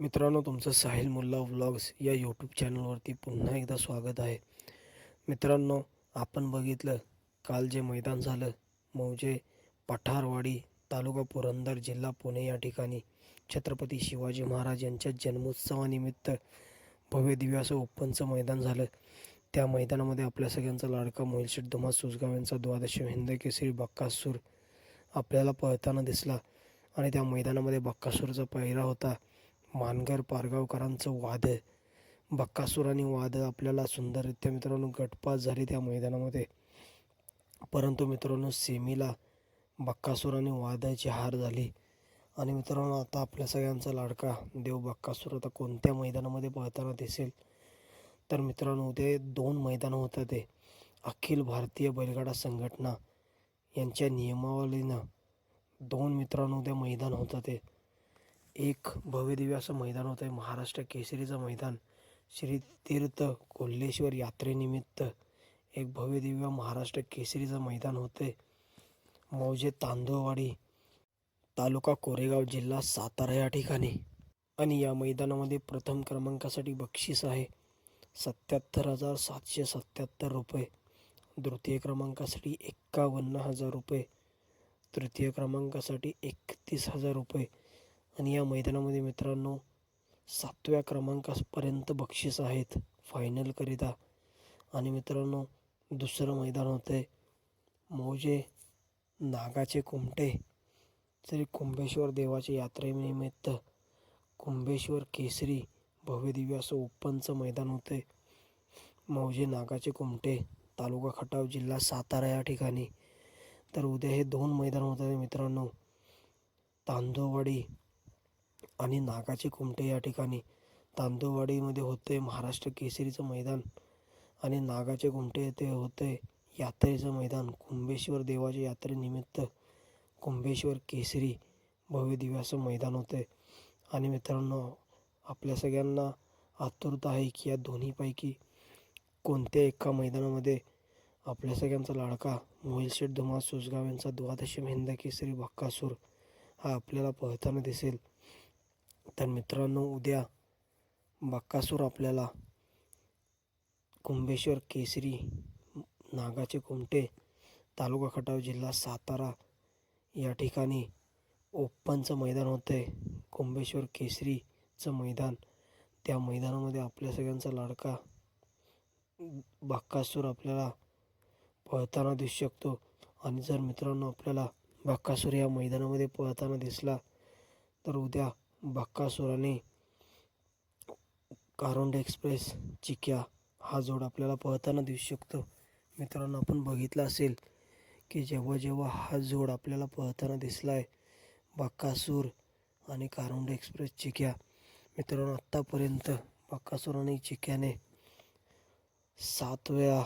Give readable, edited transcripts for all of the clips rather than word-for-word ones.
मित्रांनो, तुमचं साहिल मुल्ला व्लॉग्स या यूट्यूब चॅनलवरती पुन्हा एकदा स्वागत आहे. मित्रांनो, आपण बघितलं काल जे मैदान झालं मौजे पठारवाडी, तालुका पुरंदर, जिल्हा पुणे या ठिकाणी छत्रपती शिवाजी महाराज यांच्या जन्मोत्सवानिमित्त भव्य दिव्य असं ओपनचं मैदान झालं. त्या मैदानामध्ये आपल्या सगळ्यांचा लाडका मोहिलशेठ धुमाळ सुजगाव यांचा द्वादशी हिंद केसरी बक्कासूर आपल्याला पळताना दिसला. आणि त्या मैदानामध्ये बक्कासूरचा पहिरा होता मानगर पारगावकरांचं वाद. बक्कासूर आणि वाद आपल्याला सुंदररित्या मित्रांनो गटपास झाली त्या मैदानामध्ये. परंतु मित्रांनो सेमीला बक्कासूर आणि वादाची हार झाली. आणि मित्रांनो आता आपल्या सगळ्यांचा लाडका देव बक्कासूर आता कोणत्या मैदानामध्ये पळताना दिसेल तर मित्रांनो उद्या 2 मैदानं होतात. ते अखिल भारतीय बैलगाडा संघटना यांच्या नियमावलीनं 2 मित्रांनो उद्या मैदान होतं. ते एक भव्य दिव्य असं मैदान होतं आहे महाराष्ट्र केसरीचं मैदान. श्री तीर्थ कोल्हेश्वर यात्रेनिमित्त एक भव्य दिव्य महाराष्ट्र केसरीचं मैदान होते मौजे तांदूळवाडी, तालुका कोरेगाव, जिल्हा सातारा या ठिकाणी. आणि या मैदानामध्ये प्रथम क्रमांकासाठी बक्षीस आहे 77,777 रुपये, द्वितीय क्रमांकासाठी 51,000 रुपये, तृतीय क्रमांकासाठी 31,000 रुपये. आणि या मैदानामध्ये मित्रांनो 7व्या क्रमांकापर्यंत बक्षीस आहेत फायनलकरिता. आणि मित्रांनो दुसरं मैदान होतं आहे मौजे नागाचे कुमटे, श्री कुंभेश्वर देवाच्या यात्रेनिमित्त कुंभेश्वर केसरी भव्य दिव्य असं ओपनचं मैदान होतं आहे मौजे नागाचे कुमटे, तालुका खटाव, जिल्हा सातारा या ठिकाणी. तर उद्या हे 2 मैदान होत आहे मित्रांनो, तांदूळवाडी आणि नागाचे कुमटे या ठिकाणी. तांदूळवाडीमध्ये होते महाराष्ट्र केसरीचं मैदान आणि नागाचे कुमटे येथे होते यात्रेचं मैदान. कुंभेश्वर देवाच्या यात्रेनिमित्त कुंभेश्वर केसरी भव्य दिव्य असं मैदान होते. आणि मित्रांनो आपल्या सगळ्यांना आतुरता आहे की या दोन्हीपैकी कोणत्या एका मैदानामध्ये आपल्या सगळ्यांचा लाडका मोहिलशेठ धुमाळ सुजगाव यांचा द्वादशी हिंद केसरी बक्कासूर हा आपल्याला पळताना दिसेल. तर मित्रांनो उद्या बक्कासूर आपल्याला कुंभेश्वर केसरी नागाचे कुमटे, तालुका खटाव, जिल्हा सातारा या ठिकाणी ओपनचं मैदान होतं आहे कुंभेश्वर केसरीचं मैदान. त्या मैदानामध्ये आपल्या सगळ्यांचा लाडका बक्कासूर आपल्याला पळताना दिसू शकतो. आणि जर मित्रांनो आपल्याला बक्कासूर या मैदानामध्ये पळताना दिसला तर उद्या बक्कासूर कारोंडे एक्सप्रेस चिक्या हा जोड आपल्याला पळताना दिसू शकतो. मित्रांनो आपण बघितलं असेल की जेव्हा हा जोड आपल्याला पळताना दिसला आहे बक्कासूर आणि कारोंडे एक्सप्रेस चिक्या, मित्रांनो आत्तापर्यंत बक्कासूर आणि चिक्याने 7 वेळा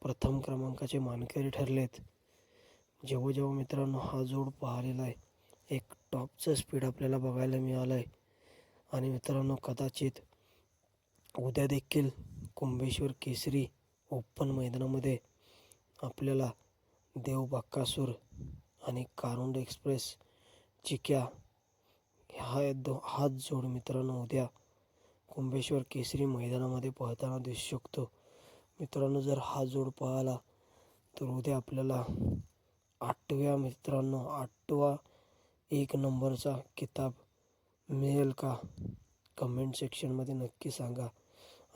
प्रथम क्रमांकाचे मानकरी ठरलेत. जेव्हा मित्रांनो हा जोड पाहिलेला आहे एक टॉपचं स्पीड आपल्याला बघायला मिळालं आहे. आणि मित्रांनो कदाचित उद्या देखील कुंभेश्वर केसरी ओपन मैदानामध्ये आपल्याला देव बक्कासूर आणि कारोंडे एक्सप्रेस चिक्या हाच जोड मित्रांनो उद्या कुंभेश्वर केसरी मैदानामध्ये पळताना दिसू शकतो. मित्रांनो जर हा जोड पळाला तर उद्या आपल्याला 8वा 1 नंबरचा किताब मिळेल का? कमेंट सेक्शनमध्ये नक्की सांगा.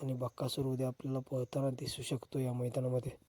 आणि बक्कासूर उद्या आपल्याला पळताना दिसू शकतो या मैदानामध्ये.